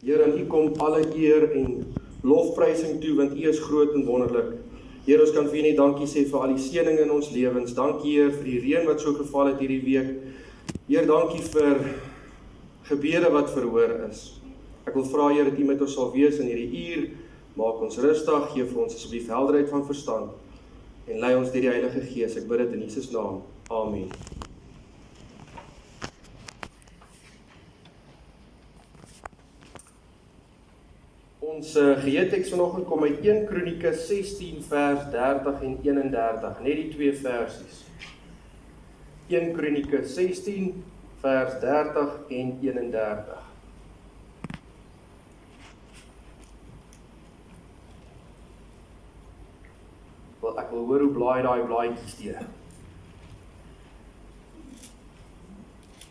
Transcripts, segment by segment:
Here, aan U kom alle eer en lofprysing toe, want U is groot en wonderlik. Here, ons kan vir U net dankie sê vir al die seëninge in ons lewens. Dankie, Heer, vir die reën wat so geval het hierdie week. Heer, dankie vir gebede wat verhoor is. Ek wil vra, Heer, dat U met ons sal wees in hierdie uur. Maak ons rustig, gee vir ons asseblief helderheid van verstand en lei ons deur die Heilige Gees. Ek bid dit in Jesus naam. Amen. Ons geheeteks vanoggend kom uit 1 Kronieke 16 vers 30 en 31, net die twee versies. 1 Kronieke 16 vers 30 en 31. Ek wil hoor hoe blaai daai blaadjies deur.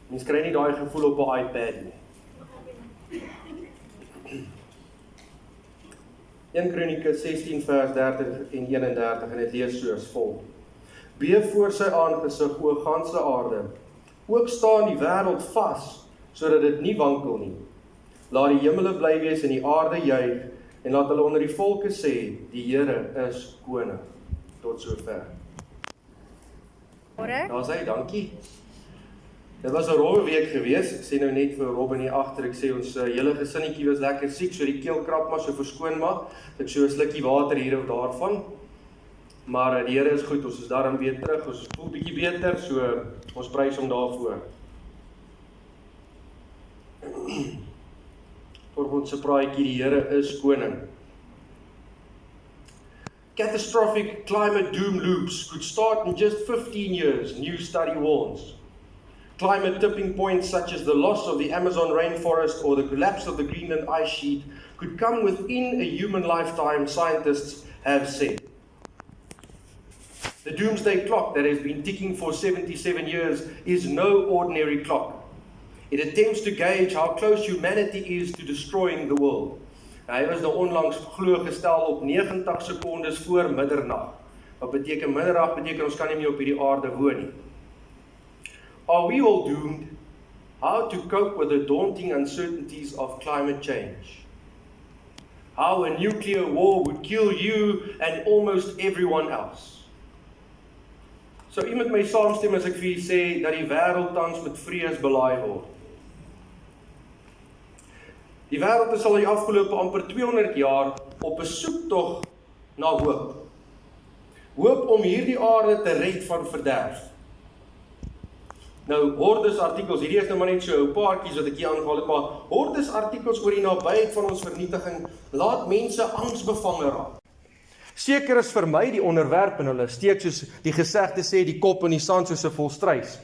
Mens kry nie daai gevoel op 'n iPad nie. 1 Kronieke 16 vers 30 en 31 en dit lees soos volg. Beef voor sy aangesig, o ganse aarde. Ook staan die wêreld vas, sodat dit nie wankel nie. Laat die hemele bly wees en die aarde juig, en laat hulle onder die volke sê, die Here is koning. Tot sover. Daar sê, dankie. Dit was 'n rowwe week gewees. Ek sê nou net vir Robin hier agter, ek sê ons hele gesinnetjie was lekker siek, so die keelkrap maar so verskoon maar. Ek so 'n slukkie water hier of daarvan. Maar die Here is goed, ons is daarin weer terug. Ons voel bietjie beter, so ons prys hom daarvoor. Volgens se praatjie, die Here is koning. Catastrophic climate doom loops could start in just 15 years, new study warns. Climate tipping points such as the loss of the Amazon rainforest or the collapse of the Greenland ice sheet could come within a human lifetime, scientists have said. The doomsday clock that has been ticking for 77 years is no ordinary clock. It attempts to gauge how close humanity is to destroying the world. Hy was nou onlangs glo gestel op 90 sekondes voor middernag. Wat beteken middernag beteken ons kan nie meer op hierdie aarde woon nie. Are we all doomed? How to cope with the daunting uncertainties of climate change? How a nuclear war would kill you and almost everyone else. So iemand my saamstem as ek vir julle sê dat die wêreld tans met vrees belaai word. Die wêreld is al die afgelope amper 200 jaar op 'n soektog na hoop. Hoop om hierdie aarde te red van verderf. Nou, hordes artikels, hierdie is nou maar net so 'n paartjies wat ek hier aangehaal het, maar hordes artikels oor die nabyheid van ons vernietiging laat mense angsbevange raak. Seker is vir my die onderwerp en hulle steek soos die gesegde sê die kop in die sand soos 'n volstruis.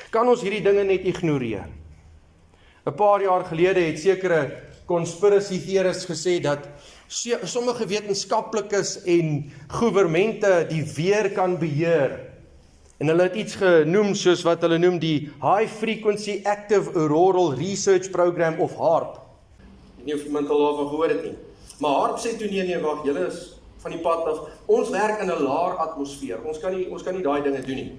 Kan ons hierdie dinge net ignoreer? 'n Paar jaar gelede het sekere conspiracy theorists gesê dat sommige wetenskaplikes en goewermente die weer kan beheer. En hulle het iets genoem soos wat hulle noem die High Frequency Active Auroral Research Program of HAARP. Ek weet nie of iemand al daarvan gehoor het nie. Maar HAARP sê toe nee, wag, julle is van die pad af. Ons werk in 'n laer atmosfeer. Ons kan nie daai dinge doen nie.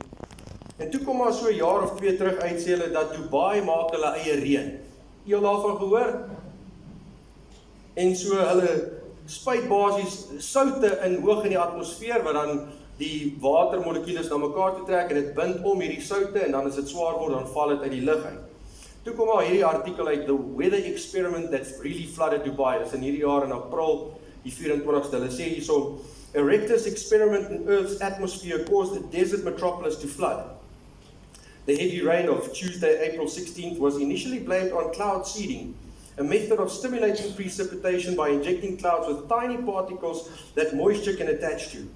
En toe kom maar so 'n jaar of 2 terug uit sê hulle dat Dubai maak hulle eie reën. Jy al daarvan gehoor? En so hulle spuit basies soutte in hoog in die atmosfeer wat dan die watermolekules na mekaar toe trek en dit bind om hierdie soutte en dan as dit swaar word dan val dit uit die lug uit. Toe kom maar hierdie artikel uit the weather experiment that really flooded Dubai. Dis in hierdie jaar in April die 24ste. Hulle sê hierso a Richter's experiment in Earth's atmosphere caused the desert metropolis to flood. The heavy rain of Tuesday, April 16th was initially blamed on cloud seeding, a method of stimulating precipitation by injecting clouds with tiny particles that moisture can attach to.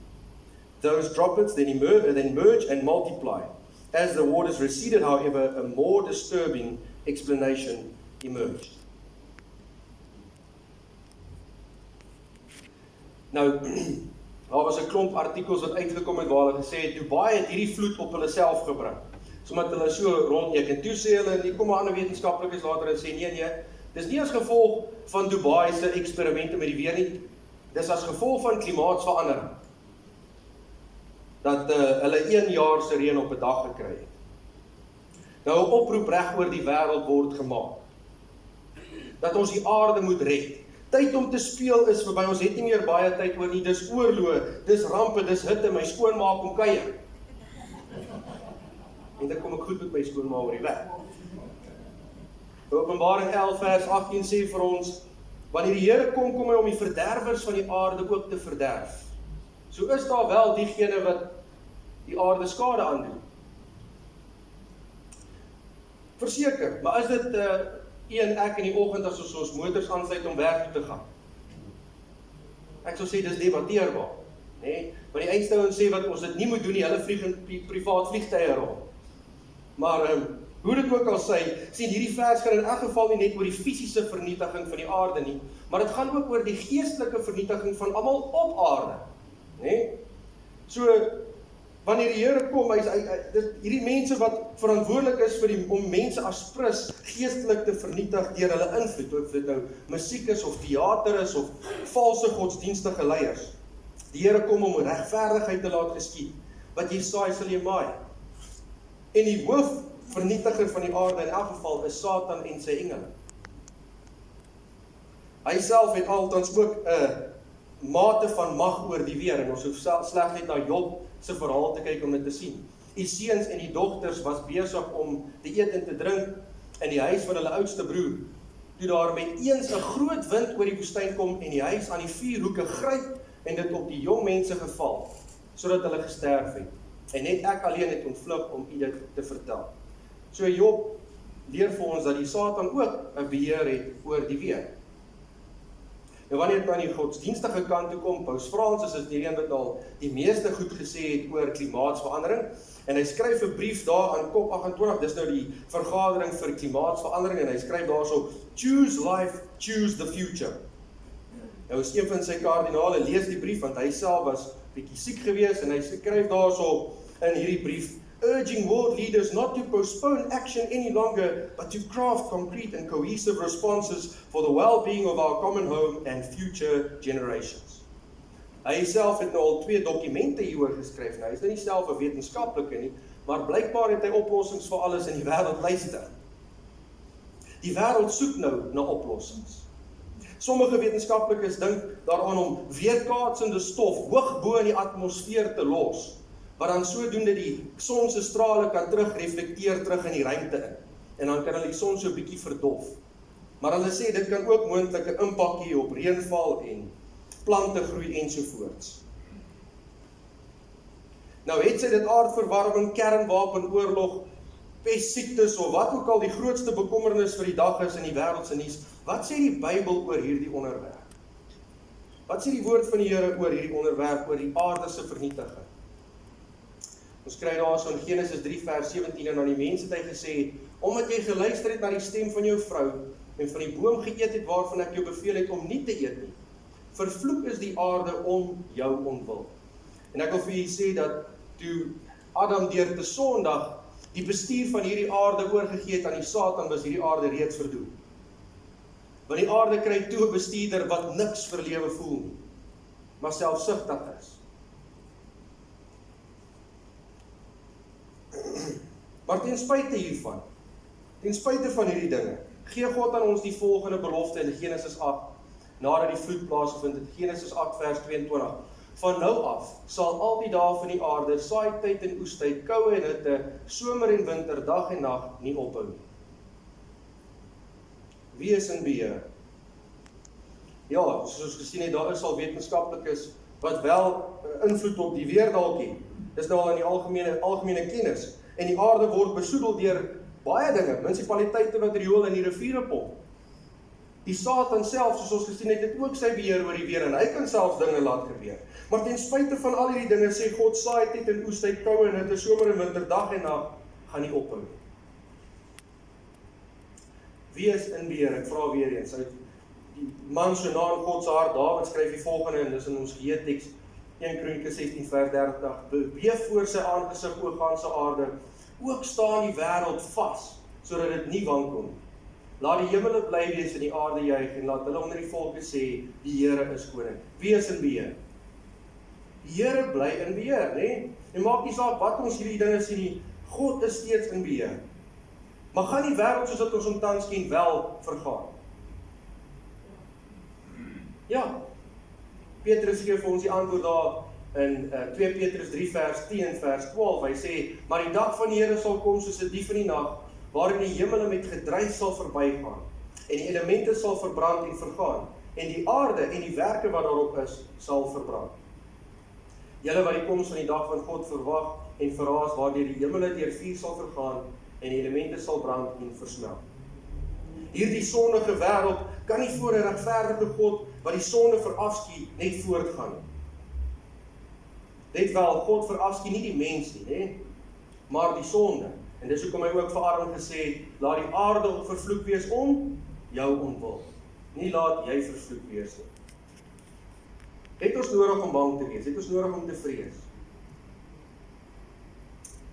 Those droplets then merge and multiply. As the waters receded, however, a more disturbing explanation emerged. Nou, daar was 'n klomp artikels wat uitgekom het waar hulle gesê het Dubai het hierdie vloed op hulle self gebring. Sommige hulle so rondjek en toe sê hulle, nie kom maar ander wetenskaplikes later en sê nee, dis nie as gevolg van Dubai se eksperimente met die weer nie, dis as gevolg van klimaatsverandering. Dat hulle 1 jaar se reën op 'n dag gekry het. Nou 'n oproep reg oor die wêreld word gemaak. dat ons die aarde moet red. Tyd om te speel is verby, ons het nie meer baie tyd oor nie, dis oorloë, dis rampe, dis hitte, my skoonma kom kuier. En dan kom ek goed met my skoonma oor die weg. Openbaring 11 vers 18 sê vir ons, wanneer die Here kom hy om die verderwers van die aarde ook te verderf. So is daar wel diegene wat die aarde skade aandoen. Verseker, maar is dit ek in die oggend as ons motors aansluit om werk toe te gaan? Ek sou sê dis debatteerbaar, nee? Want die eindstouens sê wat ons dit nie moet doen nie, hulle vlieg in privaat vliegtuie rond. Maar hoe dit ook al sien hierdie vers gaan in elk geval nie net oor die fisiese vernietiging van die aarde nie, maar dit gaan ook oor die geestelike vernietiging van almal op aarde, nee? So wanneer die Here kom, hierdie mense wat verantwoordelik is om mense as prins geestelik te vernietig deur hulle invloed, of dit nou musiek is of teater is of valse godsdienstige leiers. Die Here kom om regverdigheid te laat geskied. Wat jy saai, sal jy maai. En die hoofvernietiger van die aarde in elk geval is Satan en sy engele. Hy self het altans ook 'n mate van mag oor die weer, en ons hoef slegs net na Job se verhaal te kyk om dit te sien. Die seuns en die dogters was besig om te eet en te drink in die huis van hulle oudste broer, toe daar met eens 'n groot wind oor die woestyn kom en die huis aan die vier hoeke gryp en dit op die jong mense geval, sodat hulle gesterf het. En net ek alleen het ontvlug om u dit te vertel. So Job leer vir ons dat die Satan ook 'n beheer het oor die weer. En wanneer dit aan die godsdienstige kant toe kom, Paus Fransis is die een wat al die meeste goed gesê het oor klimaatsverandering, en hy skryf 'n brief daar aan Kop 28, dis nou die vergadering vir klimaatsverandering, en hy skryf daarso, choose life, choose the future. Nou is een van sy kardinale, lees die brief, want hy self was bietjie siek gewees, en hy skryf daarso in hierdie brief, urging world leaders not to postpone action any longer, but to craft concrete and cohesive responses for the well-being of our common home and future generations. Hy self het nou al 2 dokumente hieroor geskryf, nou hy is nou nie self 'n wetenskaplike nie, maar blykbaar het hy oplossings vir alles in die wêreld luister. Die wêreld soek nou na oplossings. Sommige wetenskaplikes dink daaraan om weerkaatsende stof hoog bo in die atmosfeer te los, wat dan sodoende die son se strale kan terugreflekteer terug in die ruimte in. En dan kan hulle die son so 'n bietjie verdof. Maar hulle sê dit kan ook moontlik 'n impak hê op reënval en plante groei ensovoorts. Nou het sy dit aardverwarming, kernwapenoorlog, pestsiektes of wat ook al die grootste bekommernis vir die dag is in die wêreld se nuus. Wat sê die Bybel oor hierdie onderwerp? Wat sê die woord van die Here oor hierdie onderwerp, oor die aarde se vernietiging? Ons kry daarso in Genesis 3 vers 17 en aan die mense het hy gesê, omdat jy geluister het na die stem van jou vrou en van die boom geëet het waarvan ek jou beveel het om nie te eet nie, vervloek is die aarde om jou onwil. En ek wil vir julle sê dat toe Adam deur te sondig die bestuur van hierdie aarde oorgegee het aan die Satan, was hierdie aarde reeds verdoem. Want die aarde kry toe 'n bestuurder wat niks vir lewe voel nie, maar selfsugtig is. Maar ten spyte hiervan, ten spyte van hierdie dinge, gee God aan ons die volgende belofte in Genesis 8, nadat die vloed plaasgevind het, Genesis 8 vers 22. Van nou af sal al die dae van die aarde, saaityd en oestyd, koue en hitte, somer en winter, dag en nag nie ophou nie. Wie is in beheer? Ja, soos ons gesien het, daar is al wetenskaplikes wat wel invloed op die weer dalk het. Dis nou al in die algemene kennis. En die aarde word besoedel deur baie dinge, munisipaliteite wat riool in die riviere pomp. Die Satan self, soos ons gesien het, het ook sy beheer oor die weer, en hy kan selfs dinge laat gebeur. Maar ten spyte van al hierdie dinge, sê God, saaityd en oestyd, koue en hitte, somer en winter, dag en nag, gaan nie ophou nie. Wie is in beheer? Ek vra weer eens, die man so na in God se hart, Dawid skryf die volgende, en dis in ons geheeteks, 1 Kronieke 16 vers 30, beweeg voor sy aangesig o ganse aarde, ook staan die wêreld vas, sodat dit nie wankel nie. Laat die hemele bly wees en die aarde juig, en laat hulle onder die volke sê, die Here is koning. Wie is in beheer? Die Here bly in beheer, né? En maak nie saak wat ons hierdie dinge sien nie, God is steeds in beheer. Maar gaan die wêreld soos dit ons tans ken wel vergaan? Ja, Petrus gee vir ons die antwoord daar in 2 Petrus 3 vers 10 en vers 12. Hy sê, maar die dag van die Here sal kom soos 'n dief in die nag, waarin die hemele met gedruis sal verbygaan, en die elemente sal verbrand en vergaan, en die aarde en die werke wat daarop is, sal verbrand. Julle wat die koms van die dag van God verwag en verhaas, waardeur die hemele deur vuur sal vergaan, en die elemente sal brand en versmelt. Hierdie sondige wêreld kan nie voor 'n regverdige God wat die sonde verafskie net voortgaan nie. Let wel, God verafskie nie die mens nie, né? Maar die sonde. En dis hoekom hy ook vir Adam gesê, laat die aarde op vervloek wees om jou ontwil. Nie laat jy vervloek wees nie. Het ons nodig om bang te wees? Het ons nodig om te vrees?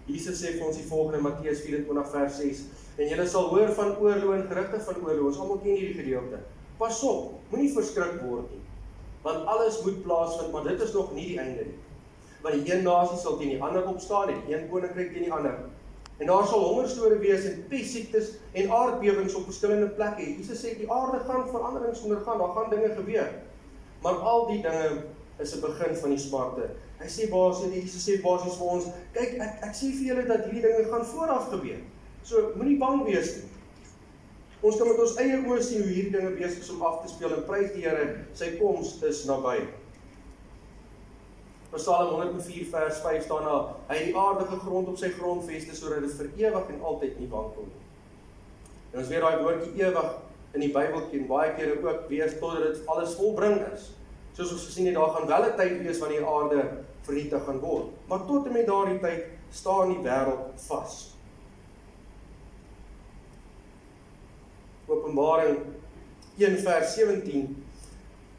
Jesus sê vir ons die volgende in Matteus 24 vers 6, en julle sal hoor van oorloë en gerugte van oorloë. Ons almal ken hierdie gedeelte. Pas op, moenie verskrik word nie, want alles moet plaasvind, maar dit is nog nie die einde nie. Want die een nasie sal teen die ander opstaan en die een koninkryk teen die ander. En daar sal hongersnode wees en pessiektes en aardbewings op verskillende plekke. Jesus sê die aarde gaan veranderings ondergaan, daar gaan dinge gebeur. Maar al die dinge is 'n begin van die smarte. Hy sê Jesus sê basies vir ons, kyk, ek sê vir julle dat hierdie dinge gaan vooraf gebeur. So moenie bang wees nie. Ons kan met ons eie oë sien hoe hierdie dinge besig is om af te speel en prys die Here, sy koms is naby. Psalm 104 vers 5 staan daar, hy het die aardige grond op sy grondveste, sodat dit vir ewig en altyd nie wankel nie. En ons weet daai woordjie ewig in die Bybel ken baie kere ook wees totdat dit alles volbring is. Soos ons gesien het, daar gaan wel 'n tyd wees wanneer die aarde vernietig gaan word. Maar tot en met daardie tyd staan die wêreld vas. Openbaring 1 vers 17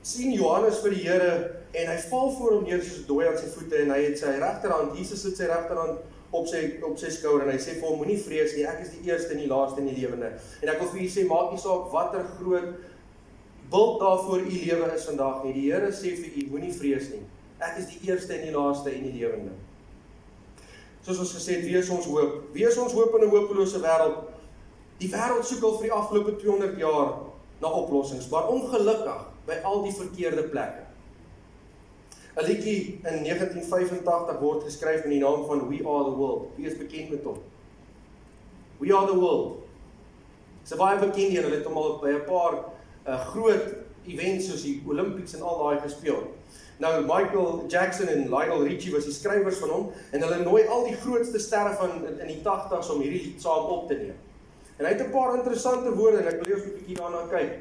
sien Johannes vir die Here en hy val voor hom neer soos dooi aan sy voete en hy het sy regterhand, Jesus sit sy regterhand op sy skouer en hy sê vir hom, moenie vrees nie, ek is die eerste en die laaste en die lewende. En ek wil vir u sê, maak nie saak watter groot bult daar voor u lewe is vandag nie. Die Here sê vir u, moenie vrees nie. Ek is die eerste en die laaste en die lewende. Soos ons gesê het, wees ons hoop. Wees ons hoop in 'n hopelose wêreld. Die wêreld soek al vir die afgelope 200 jaar na oplossings, maar ongelukkig by al die verkeerde plekke. 'n liedjie in 1985 word geskryf in die naam van We Are The World. Wie is bekend met hom? We Are The World. Dis 'n baie bekende een, hulle het hom al by 'n paar groot events soos die Olympics en al daai gespeel. Nou, Michael Jackson en Lionel Richie was die skrywers van hom, en hulle nooi al die grootste sterre van in die 80s om hierdie lied saam op te neem. En hy het 'n paar interessante woorde, en ek wil eers 'n bietjie daarna kyk.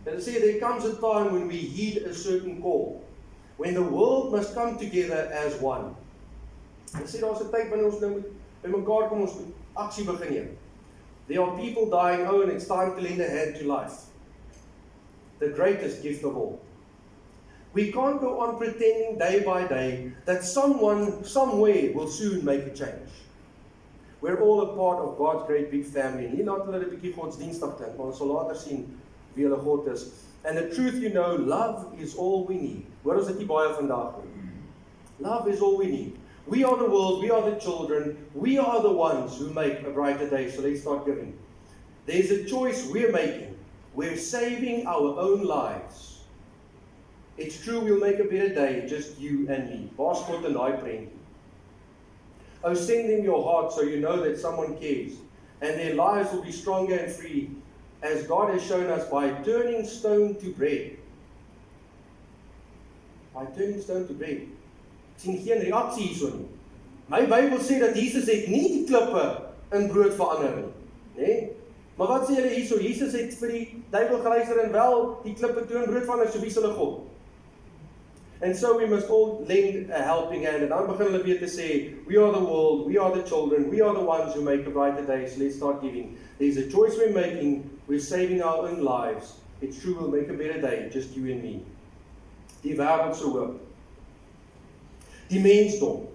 Hulle sê, there comes a time when we heed a certain call, when the world must come together as one. Hulle sê, daar's 'n tyd wanneer ons nou moet by mekaar kom, ons moet aksie begin neem. There are people dying, and it's time to lend a hand to life. The greatest gift of all. We can't go on pretending day by day that someone, somewhere will soon make a change. We're all a part of God's great big family. En hier laat hulle 'n bietjie godsdienstig klink, maar ons sal later sien wie hulle God is. And the truth, love is all we need. Hoor ons dit nie baie vandag nie. Love is all we need. We are the world, we are the children, we are the ones who make a brighter day. So let's start giving. There's a choice we're making. We're saving our own lives. It's true we'll make a better day, just you and me. Waar's God in daai prentjie? Oh, send them your heart so you know that someone cares, and their lives will be stronger and free, as God has shown us by turning stone to bread. By turning stone to bread. Ek sien geen reaksie hierso nie. My Bybel sê dat Jesus het nie die klippe in brood verander nie, né? Maar wat sê julle hierso? Jesus het vir die duiwel geluister en wel die klippe toe in brood verander, so wie is hulle God? And so we must all lend a helping hand. En dan begin hulle weer te sê, we are the world, we are the children, we are the ones who make a brighter day, so let's start giving. There's a choice we're making, we're saving our own lives. It's true we'll make a better day, just you and me. Die wêreld se hoop. Die mensdom.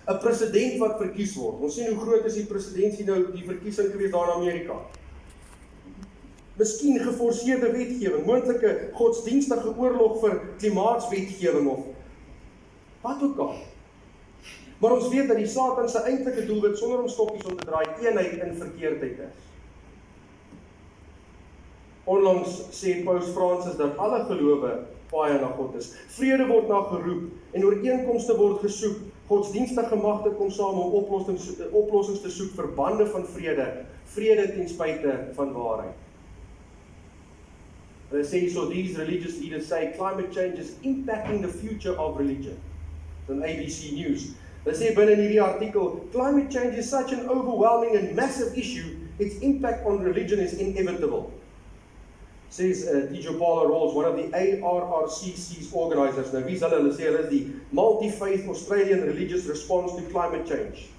'n President wat verkies word. Ons sien hoe groot is die presidentsie nou, die verkiesing gewees daar in Amerika. Miskien geforseerde wetgewing, moontlike godsdienstige oorlog vir klimaatswetgewing of wat ook al. Maar ons weet dat die Satan se eintlike doelwit sonder om stokkies om te draai eenheid in verkeerdheid is. Onlangs sê Paus Fransis dat alle gelowe paai na God is. Vrede word na geroep en ooreenkomste word gesoek. Godsdienstige magte kom saam om oplossings te soek vir bande van vrede, vrede ten spyte van waarheid. Hulle sê so, these religious leaders say climate change is impacting the future of religion. On ABC News. Hulle sê binne in hierdie artikel, climate change is such an overwhelming and massive issue, its impact on religion is inevitable. Says Tijo Paula Rawls, one of the ARRCC's organisers. Nou wie is hulle? Hulle sê hulle is die Multi-Faith Australian Religious Response to Climate Change.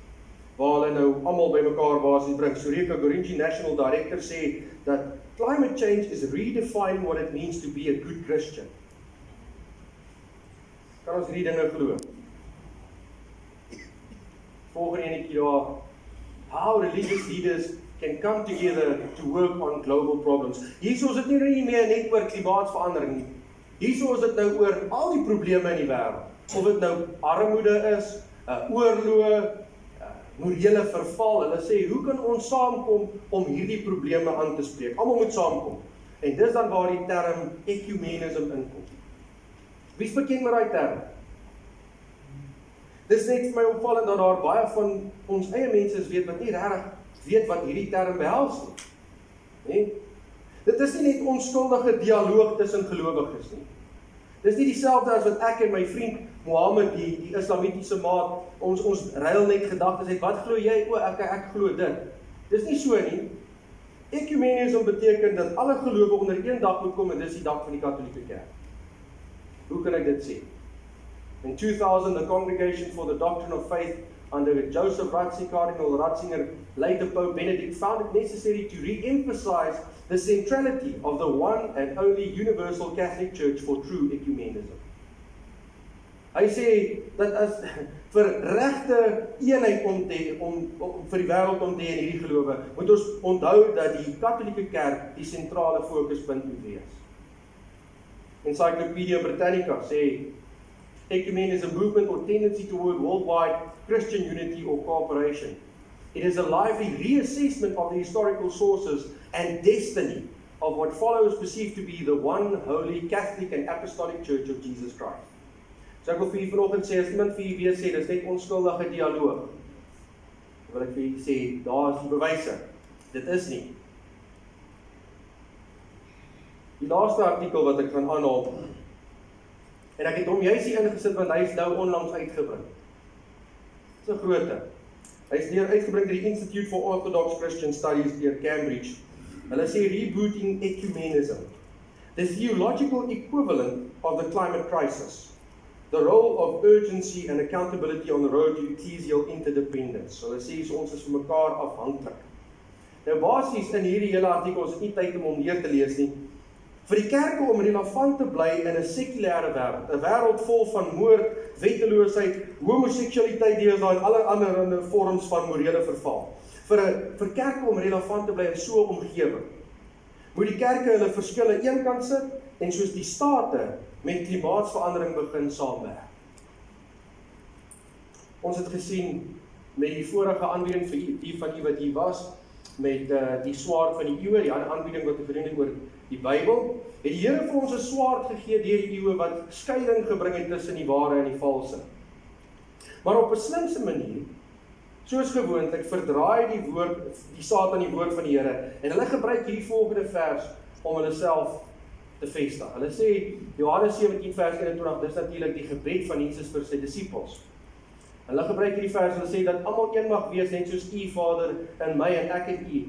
Waar hulle nou almal bymekaar basies bring. Sureka Gorinchi, National Director, sê dat climate change is redefining what it means to be a good Christian. Kan ons hierdie dinge glo? Volgende enetjie daar, how religious leaders can come together to work on global problems. Hierso is dit nie meer net oor klimaatsverandering nie. Hierso is dit nou oor al die probleme in die wêreld. Of dit nou armoede is, oorlog, morele verval. Hulle sê, hoe kan ons saamkom om hierdie probleme aan te spreek? Almal moet saamkom. En dis dan waar die term ecumenism inkom. Wie is bekend met daai term? Dis net vir my opvallend dat daar baie van ons eie mense is weet wat nie regtig weet wat hierdie term behels nie. Dit is nie net onskuldige dialoog tussen gelowiges nie. Dis nie dieselfde as wat ek en my vriend Mohammed, die islamitiese maat, ons ruil net gedagtes het. Wat glo jy? O, ek glo dit. Dis nie so nie. Ecumenisme beteken dat alle gelowe onder een dak moet kom en dis die dak van die Katolieke Kerk. Hoe kan ek dit sê? In 2000, the Congregation for the Doctrine of Faith under Joseph Ratzinger, Cardinal Ratzinger, later Pope Benedict, found it necessary to re-emphasize the centrality of the one and only universal Catholic Church for true ecumenism. Hy sê dat as vir regte eenheid om vir die wêreld om te hê in hierdie gelowe, moet ons onthou dat die Katolieke Kerk die sentrale fokuspunt moet wees. Encyclopedia Britannica sê ecumenism is a movement or tendency toward worldwide Christian unity or cooperation. It is a lively reassessment of the historical sources and destiny of what follows perceived to be the one holy Catholic and Apostolic Church of Jesus Christ. So ek wil vir u vanoggend sê, as iemand vir u weer sê, dis net onskuldige dialoog. Wil ek vir u sê, daar is die bewyse. Dit is nie. Die laaste artikel wat ek gaan aanhaal, en ek het hom juist hier ingesit, want hy is nou onlangs uitgebring. Dit is 'n groote. Hy is uitgebring deur die Institute for Orthodox Christian Studies deur Cambridge. Hulle sê rebooting ecumenism, the theological equivalent of the climate crisis, the role of urgency and accountability on the road to ecclesial interdependence. So hulle sê ons is vir mekaar afhanklik. Nou basies in hierdie hele artikel is dit nie tyd om hom neer te lees nie. Vir die kerke om relevant te bly in 'n sekulêre wêreld, 'n wêreld vol van moord, wetteloosheid, homoseksualiteit deesdae en alle ander vorms van morele verval. Vir kerke om relevant te bly in so 'n omgewing, moet die kerke hulle verskille eenkant sit en soos die state met klimaatsverandering begin saamwerk. Ons het gesien met die vorige aanbieding vir die van u wat hier was, met die swaard van die eeue, die ander aanbieding wat ek gedoen het oor die Bybel, het die Here vir ons 'n swaard gegee deur die eeue wat skeiding gebring het tussen die ware en die valse. Maar op 'n slimse manier, soos gewoonlik, verdraai die Satan die woord van die Here, en hulle gebruik hierdie volgende vers om hulle self te vestig. Hulle sê, Johannes 17 vers 21, dis natuurlik die gebed van Jesus vir sy disippels. Hulle gebruik hierdie vers, hulle sê dat almal een mag wees, net soos u Vader in my en ek in u,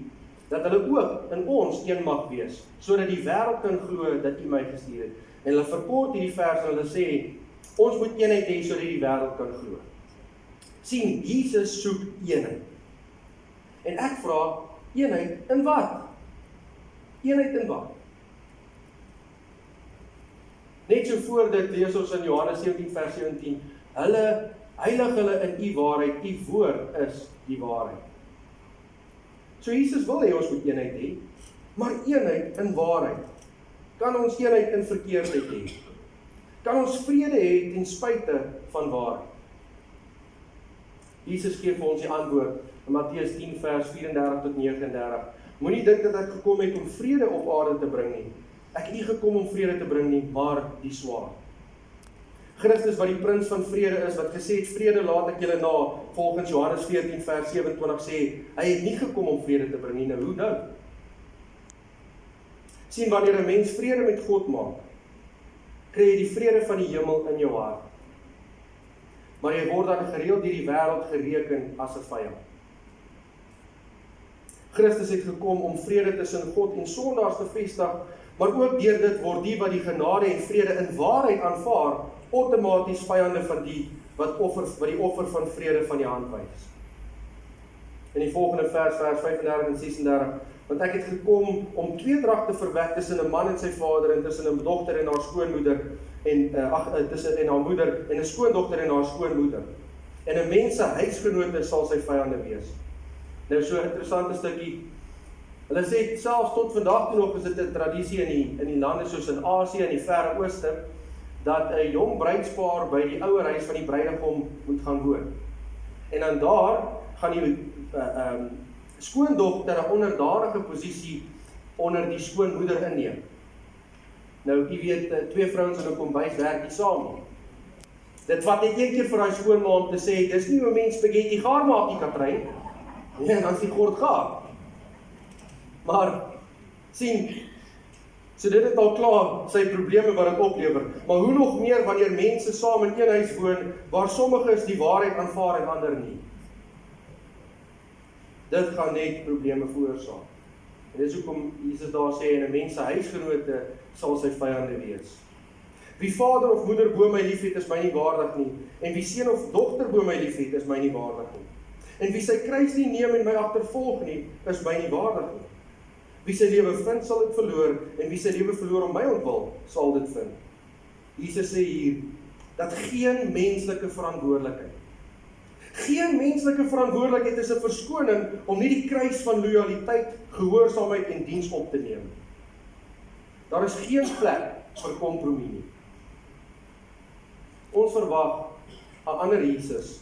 dat hulle ook in ons een mag wees, sodat die wêreld kan glo dat u my gestuur het. En hulle verkort hierdie vers en hulle sê, ons moet eenheid hê sodat die wêreld kan glo. Sien, Jesus soek eenheid. En ek vra, eenheid in wat? Eenheid in wat? Net so voor dit lees ons in Johannes 17 vers 17, heilig hulle in u waarheid, u woord is die waarheid. So Jesus wil hê ons moet eenheid hê, maar eenheid in waarheid. Kan ons eenheid in verkeerdheid hê? Kan ons vrede hê ten spyte van waarheid? Jesus gee vir ons die antwoord in Matteus 10 vers 34 tot 39. Moenie dink dat ek gekom het om vrede op aarde te bring nie. Ek het nie gekom om vrede te bring nie, maar die swaard. Christus wat die prins van vrede is, wat gesê het, vrede laat ek julle na, volgens Johannes 14 vers 27 sê, hy het nie gekom om vrede te bring nie, nou hoe nou? Sien, wanneer 'n mens vrede met God maak, kry jy die vrede van die hemel in jou hart. Maar jy word dan gereeld deur die wêreld gereken as 'n vyand. Christus het gekom om vrede tussen God en sondaars te vestig, maar ook deur dit word die wat die genade en vrede in waarheid aanvaar, outomaties vyande van die wat die offer van vrede van die hand wys. In die volgende vers 35 en 36, want ek het gekom om tweedrag te verwek tussen 'n man en sy vader, en tussen 'n dogter en haar skoonmoeder, tussen haar moeder en 'n skoondogter en haar skoonmoeder. En 'n mens se huisgenote sal sy vyande wees. Nou so 'n interessante stukkie. Hulle sê selfs tot vandag toe nog is dit 'n tradisie in die lande soos in Asië en die Verre Ooste, dat 'n jong bruidspaar by die ouer huis van die bruidegom moet gaan woon. En dan daar gaan die skoondogter 'n onderdanige posisie onder die skoonmoeder inneem. Nou, jy weet, twee vrouens in 'n kombuis werk nie saam nie. Dit vat net een keer vir daai skoonma om te sê, dis nie hoe 'n mens spaghetti gaar maak nie, Katrijn. Ja, dan is die gord gaar. Maar, sien, so dit het al klaar sy probleme wat dit oplewer. Maar hoe nog meer wanneer mense saam in een huis woon, waar sommiges die waarheid aanvaar en ander nie. Dit gaan net probleme veroorsaak. En dis hoekom Jesus daar sê, en 'n mens se huisgenote sal sy vyande wees. Wie vader of moeder bo my liefhet, is my nie waardig nie. En wie seun of dogter bo my liefhet, is my nie waardig nie. En wie sy kruis nie neem en my agtervolg nie, is my nie waardig nie. Wie sy lewe vind, sal dit verloor, en wie sy lewe verloor om my ontwil, sal dit vind. Jesus sê hier, dat geen menslike verantwoordelikheid, geen menslike verantwoordelikheid is 'n verskoning om nie die kruis van loyaliteit, gehoorsaamheid en diens op te neem. Daar is geen plek vir kompromie nie. Ons verwag 'n ander Jesus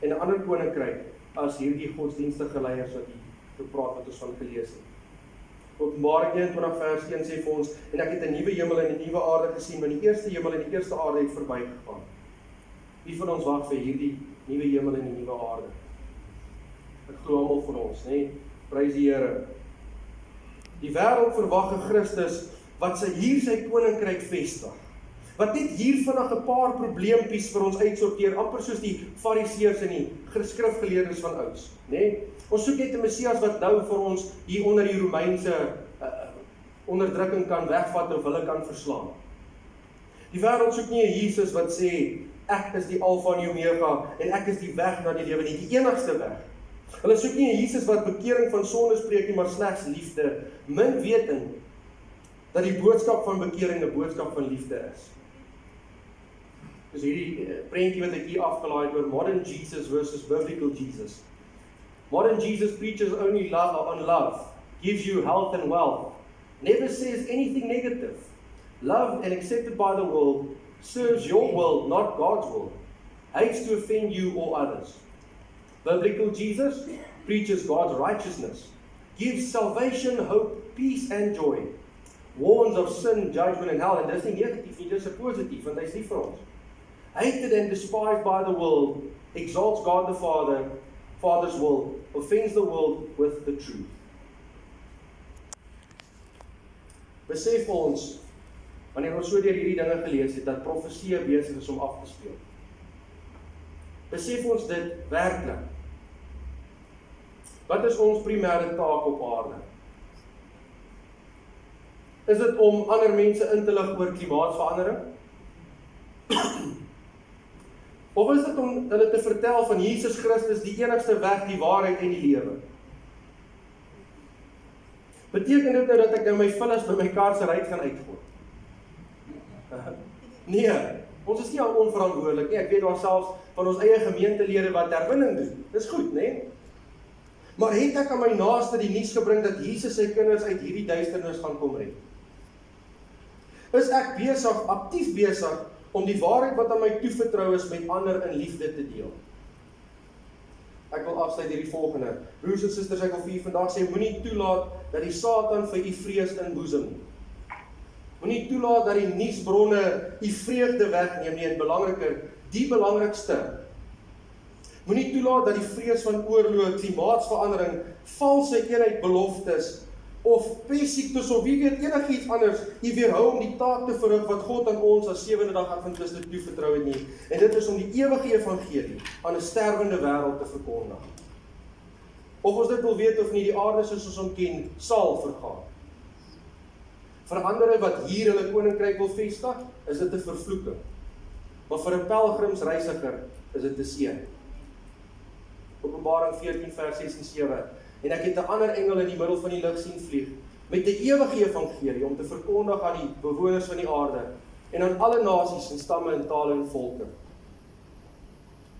en 'n ander koninkryk as hierdie godsdienstige leiers wat hier gepraat wat ons van gelees het. Openbaring 21 vers 1 sê vir ons, en ek het 'n nuwe hemel en 'n nuwe aarde gesien, want die eerste hemel en die eerste aarde het verbygegaan. Wie van ons wag vir hierdie nuwe hemel en die nuwe aarde? Ek glo almal van ons, nê? Prys die Here. Die wêreld verwag 'n Christus wat hier sy koninkryk vestig. Wat net hier vinnig 'n paar probleempies vir ons uitsorteer, amper soos die Fariseërs en die skrifgeleerdes van ouds, nê? Ons soek net 'n Messias wat nou vir ons hier onder die Romeinse onderdrukking kan wegvat of hulle kan verslaan. Die wêreld soek nie 'n Jesus wat sê, ek is die Alfa en die Omega en ek is die weg na die lewe nie, die enigste weg. Hulle soek nie 'n Jesus wat bekering van sonde spreek nie, maar slegs liefde, min wetend dat die boodskap van bekering 'n boodskap van liefde is. Dus hierdie prentjie wat ek hier afgelaai het oor modern Jesus versus biblical Jesus. Modern Jesus preaches only love on love, gives you health and wealth, never says anything negative. Loved and accepted by the world, serves your will, not God's will, hates to offend you or others. Biblical Jesus preaches God's righteousness, gives salvation, hope, peace and joy, warns of sin, judgment and hell, en dis nie negatief nie, dis 'n positief, want hy is lief vir ons. Hated and despised by the world, exalts God the Father's will, offends the world with the truth. Besef ons, wanneer ons so deur hierdie dinge gelees het, dat profesie besig is om af te speel. Besef ons dit werklik. Wat is ons primêre taak op aarde? Is dit om ander mense in te lig oor klimaatsverandering? Of is dit om hulle te vertel van Jesus Christus, die enigste weg, die waarheid en die lewe? Beteken dit nou dat ek nou my vullis by my kar se ruit gaan uitgooi? Nee, ons is nie al onverantwoordelik nie. Ek weet daar selfs van ons eie gemeentelede wat herwinning doen. Dis goed, né? Maar het ek aan my naaste die nuus gebring dat Jesus sy kinders uit hierdie duisternis gaan kom red? Is ek besig, aktief besig, om die waarheid wat aan my toevertrou is met ander in liefde te deel? Ek wil afsluit hierdie volgende. Broers en susters, ek wil vir u vandag sê, moenie toelaat dat die Satan vir u vrees inboesem nie. Moenie toelaat dat die nuusbronne u vreugde wegneem nie, en belangriker, die belangrikste. Moenie toelaat dat die vrees van oorlog, klimaatsverandering, valse eenheid beloftes, of pessiektes, of wie weet enigiets anders, u weerhou om die taak te verrig wat God aan ons as 7de dag Adventiste toevertrou het nie. En dit is om die ewige evangelie aan 'n sterwende wêreld te verkondig. Of ons dit wil weet of nie, die aarde soos ons hom ken, sal vergaan. Vir ander wat hier hulle koninkryk wil vestig, is dit 'n vervloeking. Maar vir 'n pelgrimsreisiger is dit 'n seën. Openbaring 14 vers 6 en 7. En ek het 'n ander engel in die middel van die lug sien vlieg, met die ewige evangelie om te verkondig aan die bewoners van die aarde, en aan alle nasies en stamme en tale en volke.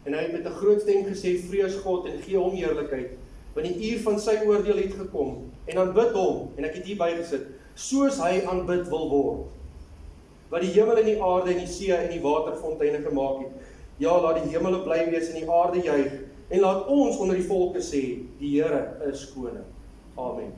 En hy het met 'n groot stem gesê, vrees God en gee hom heerlikheid, want die uur van sy oordeel het gekom, en aanbid hom, en ek het hier bygesit, soos hy aanbid wil word, wat die hemel en die aarde en die see en die waterfonteine gemaak het. Ja, laat die hemele bly wees en die aarde juig, en laat ons onder die volke sê, die Here is koning. Amen.